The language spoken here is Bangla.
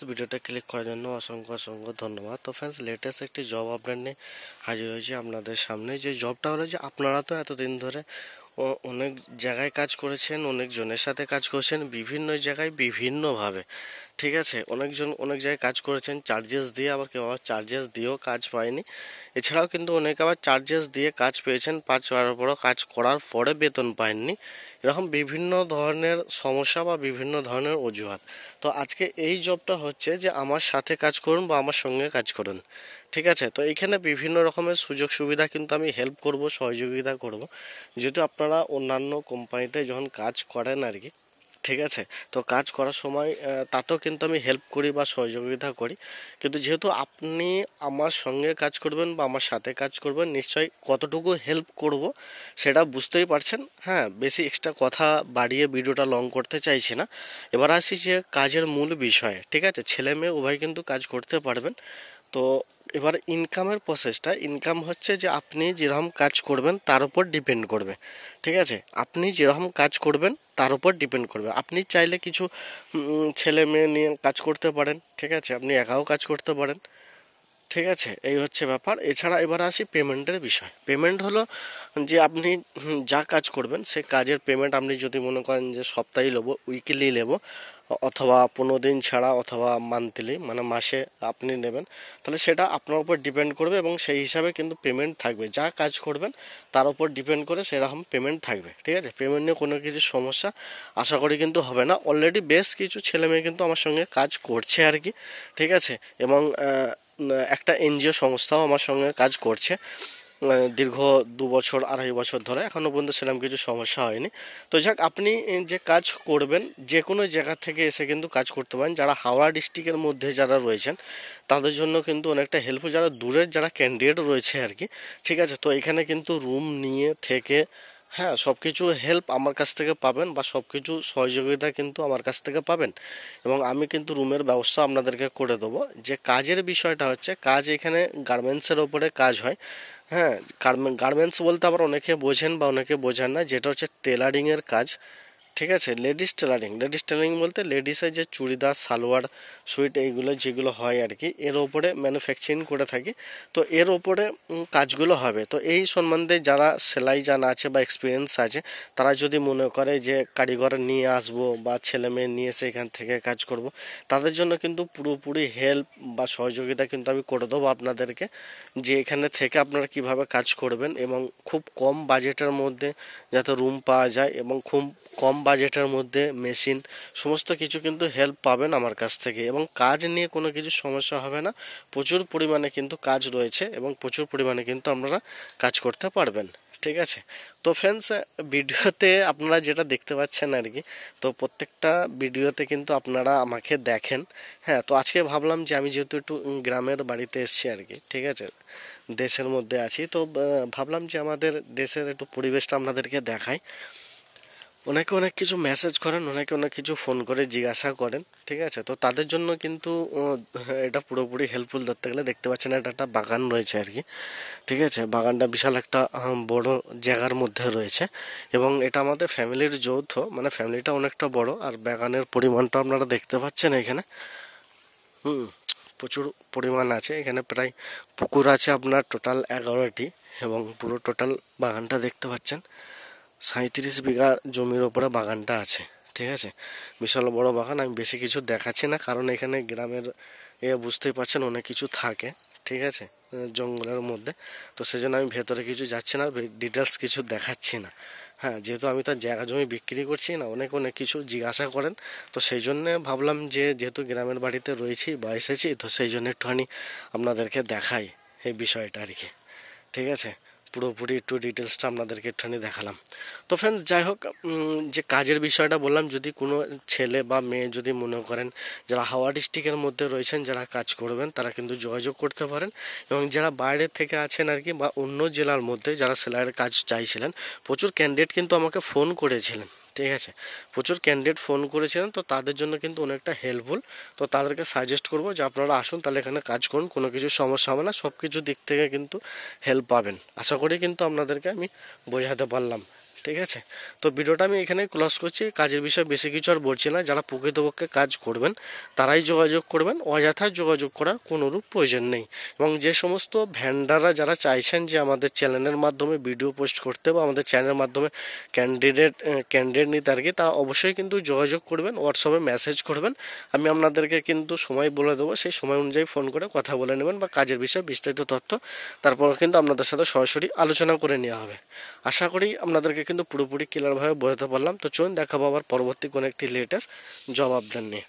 फ्रेंड्स भिडियोটা ক্লিক করার জন্য অসংখ্য অসংখ্য ধন্যবাদ। তো फ्रेंड्स লেটেস্ট একটি জব আপডেট নিয়ে হাজির হয়েছি আপনাদের সামনে। যে জবটা হলো যে আপনারা তো এতদিন ধরে অনেক জায়গায় কাজ করেছেন, অনেক জনের সাথে কাজ করেছেন, বিভিন্ন জায়গায় বিভিন্নভাবে, ঠিক আছে। অনেকজন অনেক জায়গায় কাজ করেছেন চার্জেস দিয়ে, আবার কেউ আবার চার্জেস দিয়েও কাজ পায়নি। এছাড়াও কিন্তু অনেকে আবার চার্জেস দিয়ে কাজ পেয়েছেন, 5 বারের পরও কাজ করার পরে বেতন পায়নি। এরকম বিভিন্ন ধরনের সমস্যা বা বিভিন্ন ধরনের অজুহাত। তো আজকে এই জবটা হচ্ছে যে আমার সাথে কাজ করুন বা আমার সঙ্গে কাজ করুন, ঠিক আছে। তো এইখানে বিভিন্ন রকমের সুযোগ সুবিধা কিন্তু আমি হেল্প করব, সহযোগিতা করব, যেহেতু আপনারা অন্যান্য কোম্পানিতে যখন কাজ করেন আর কি, ঠিক আছে। তো কাজ করার সময় তাতেও কিন্তু আমি হেল্প করি বা সহযোগিতা করি, কিন্তু যেহেতু আপনি আমার সঙ্গে কাজ করবেন বা আমার সাথে কাজ করবেন, নিশ্চয়ই কতটুকু হেল্প করব সেটা বুঝতেই পারছেন। হ্যাঁ, বেশি এক্সট্রা কথা বাড়িয়ে ভিডিওটা লং করতে চাইছি না। এবার আসি যে কাজের মূল বিষয়ে, ঠিক আছে। ছেলে মেয়ে উভয় কিন্তু কাজ করতে পারবেন। তো এবার ইনকামের প্রসেসটা, ইনকাম হচ্ছে যে আপনি যেরকম কাজ করবেন তার উপর ডিপেন্ড করবে, ঠিক আছে। আপনি যেরকম কাজ করবেন তার উপর ডিপেন্ড করবে। আপনি চাইলে কিছু ছেলে মেয়ে নিয়ে কাজ করতে পারেন, ঠিক আছে। আপনি একাও কাজ করতে পারেন, ঠিক আছে। এই হচ্ছে ব্যাপার। এছাড়া এবার আসি পেমেন্টের বিষয়। পেমেন্ট হলো যে আপনি যা কাজ করবেন সে কাজের পেমেন্ট আপনি যদি মনে করেন যে সপ্তাহে নেবো, উইকলি নেবো, অথবা 15 দিন ছাড়া, অথবা মান্থলি মানে মাসে আপনি নেবেন, তাহলে সেটা আপনার উপর ডিপেন্ড করবে এবং সেই হিসাবে কিন্তু পেমেন্ট থাকবে। যা কাজ করবেন তার উপর ডিপেন্ড করে সেরকম পেমেন্ট থাকবে, ঠিক আছে। পেমেন্ট নিয়ে কোনো কিছু সমস্যা আশা করি কিন্তু হবে না। অলরেডি বেশ কিছু ছেলে মেয়ে কিন্তু আমার সঙ্গে কাজ করছে আর কি, ঠিক আছে। এবং একটা এনজিও সংস্থাও আমার সঙ্গে কাজ করছে দীর্ঘ 2 বছর 2.5 বছর ধরে, এখনও পর্যন্ত সেরকম কিছু সমস্যা হয়নি। তো যাক, আপনি যে কাজ করবেন যে কোনো জায়গা থেকে এসে কিন্তু কাজ করতে পারেন। যারা হাওড়া ডিস্ট্রিক্টের মধ্যে যারা রয়েছেন তাদের জন্য কিন্তু অনেকটা হেল্পফুল, যারা দূরের যারা ক্যান্ডিডেট রয়েছে আর কি, ঠিক আছে। তো এখানে কিন্তু রুম নিয়ে থেকে, হ্যাঁ, সব কিছু হেল্প আমার কাছ থেকে পাবেন বা সব কিছু সহযোগিতা কিন্তু আমার কাছ থেকে পাবেন, এবং আমি কিন্তু রুমের ব্যবস্থা আপনাদেরকে করে দেবো। যে কাজের বিষয়টা হচ্ছে, কাজ এখানে গার্মেন্টসের ওপরে কাজ হয়। হ্যাঁ, গার্মেন্টস বলতে আবার অনেকে বোঝেন বা অনেকে বোঝেন না, যেটা হচ্ছে টেলারিংয়ের কাজ, ঠিক আছে। লেডিস টেলারিং বলতে লেডিসের যে চুড়িদার, সালোয়ার, সুইট, এইগুলো যেগুলো হয় আর কি, এর ওপরে ম্যানুফ্যাকচারিং করে থাকি। তো এর ওপরে কাজগুলো হবে। তো এই সম্বন্ধে যারা সেলাই জানা আছে বা এক্সপিরিয়েন্স আছে, তারা যদি মনে করে যে কারিগর নিয়ে আসবো বা ছেলে মেয়ে নিয়ে এসে এখান থেকে কাজ করব, তাদের জন্য কিন্তু পুরোপুরি হেল্প বা সহযোগিতা কিন্তু আমি করে দেবো আপনাদেরকে, যে এখানে থেকে আপনারা কিভাবে কাজ করবেন এবং খুব কম বাজেটের মধ্যে যাতে রুম পাওয়া যায়, এবং খুব কম বাজেটের মধ্যে মেশিন, সমস্ত কিছু কিন্তু হেল্প পাবেন আমার কাছ থেকে। এবং কাজ নিয়ে কোনো কিছু সমস্যা হবে না। প্রচুর পরিমাণে কিন্তু কাজ রয়েছে এবং প্রচুর পরিমাণে কিন্তু আপনারা কাজ করতে পারবেন, ঠিক আছে। তো ফ্রেন্ডস, ভিডিওতে আপনারা যেটা দেখতে পাচ্ছেন আর কি, তো প্রত্যেকটা ভিডিওতে কিন্তু আপনারা আমাকে দেখেন। হ্যাঁ, তো আজকে ভাবলাম যে আমি যেহেতু একটু গ্রামের বাড়িতে এসেছি আর কি, ঠিক আছে, দেশের মধ্যে আছি, তো ভাবলাম যে আমাদের দেশের একটু পরিবেশটা আপনাদেরকে দেখাই। অনেকে অনেক কিছু মেসেজ করেন, অনেকে অনেক কিছু ফোন করে জিজ্ঞাসা করেন, ঠিক আছে। তো তাদের জন্য কিন্তু এটা পুরোপুরি হেল্পফুল। ধরতে গেলে দেখতে পাচ্ছেন এটা একটা বাগান রয়েছে আর কি, ঠিক আছে। বাগানটা বিশাল একটা বড় জায়গার মধ্যে রয়েছে, এবং এটা আমাদের ফ্যামিলির যৌথ, মানে ফ্যামিলিটা অনেকটা বড়। আর বাগানের পরিমাণটা আপনারা দেখতে পাচ্ছেন এখানে, প্রচুর পরিমাণ আছে এখানে। প্রায় পুকুর আছে আপনার টোটাল 11টি, এবং পুরো টোটাল বাগানটা দেখতে পাচ্ছেন 37 বিঘা জমির ওপরে বাগানটা আছে, ঠিক আছে। বিশাল বড় বাগান। আমি বেশি কিছু দেখাচ্ছি না, কারণ এখানে গ্রামের বুঝতেই পারছেন অনেক কিছু থাকে, ঠিক আছে, জঙ্গলের মধ্যে। তো সেজন্য আমি ভেতরে কিছু যাচ্ছি না, ডিটেলস কিছু দেখাচ্ছি না। হ্যাঁ, যেহেতু আমি তো জায়গা জমি বিক্রি করছি না, অনেক অনেক কিছু জিজ্ঞাসা করেন। তো সেই জন্যে ভাবলাম যে যেহেতু গ্রামের বাড়িতে রয়েছি বা এসেছি, তো সেই জন্য একটুখানি আপনাদেরকে দেখাই এই বিষয়টা আর কি, ঠিক আছে। পুরোপুরি একটু ডিটেলসটা আপনাদেরকে একটুখানি দেখালাম। তো ফ্রেন্ডস, যাই হোক, যে কাজের বিষয়টা বললাম, যদি কোনো ছেলে বা মেয়ে যদি মনে করেন যারা হাওড়া ডিস্ট্রিক্টের মধ্যে রয়েছেন যারা কাজ করবেন, তারা কিন্তু যোগাযোগ করতে পারেন। এবং যারা বাইরে থেকে আছেন আর কি, বা অন্য জেলার মধ্যে যারা সেলাইয়ের কাজ চাইছিলেন, প্রচুর ক্যান্ডিডেট কিন্তু আমাকে ফোন করেছিলেন, ঠিক আছে। প্রচুর ক্যান্ডিডেট ফোন করেছিলেন, তো তাদের জন্য কিন্তু অনেকটা হেল্পফুল। তো তাদেরকে সাজেস্ট করবো যে আপনারা আসুন, তাহলে এখানে কাজ করুন, কোনো কিছু সমস্যা হবে না, সব কিছু দিক থেকে কিন্তু হেল্প পাবেন। আশা করি কিন্তু আপনাদেরকে আমি বোঝাতে পারলাম, ঠিক আছে, তো ভিডিওটা আমি এখানে ক্লোজ করছি। কাজের বিষয়ে বেশি কিছু আর বলছি না। যারা প্রকৃতপক্ষে কাজ করবেন তারাই যোগাযোগ করবেন, অযথা যোগাযোগ করার কোনোরূপ প্রয়োজন নেই। এবং যে সমস্ত ভ্যান্ডাররা যারা চাইছেন যে আমাদের চ্যানেলের মাধ্যমে ভিডিও পোস্ট করতে বা আমাদের চ্যানেলের মাধ্যমে ক্যান্ডিডেট নিতে আর কি, তারা অবশ্যই কিন্তু যোগাযোগ করবেন, হোয়াটসঅ্যাপে মেসেজ করবেন। আমি আপনাদেরকে কিন্তু সময় বলে দেবো, সেই সময় অনুযায়ী ফোন করে কথা বলে নেবেন বা কাজের বিষয়ে বিস্তারিত তথ্য তারপর কিন্তু আপনাদের সাথে সরাসরি আলোচনা করে নেওয়া হবে। আশা করি আপনাদেরকে কিন্তু পুরোপুরি ক্লিয়ারভাবে বোঝাতে পারলাম। তো চলুন দেখাবো আবার পরবর্তী কোনো একটি লেটেস্ট জব আপডেট নিয়ে।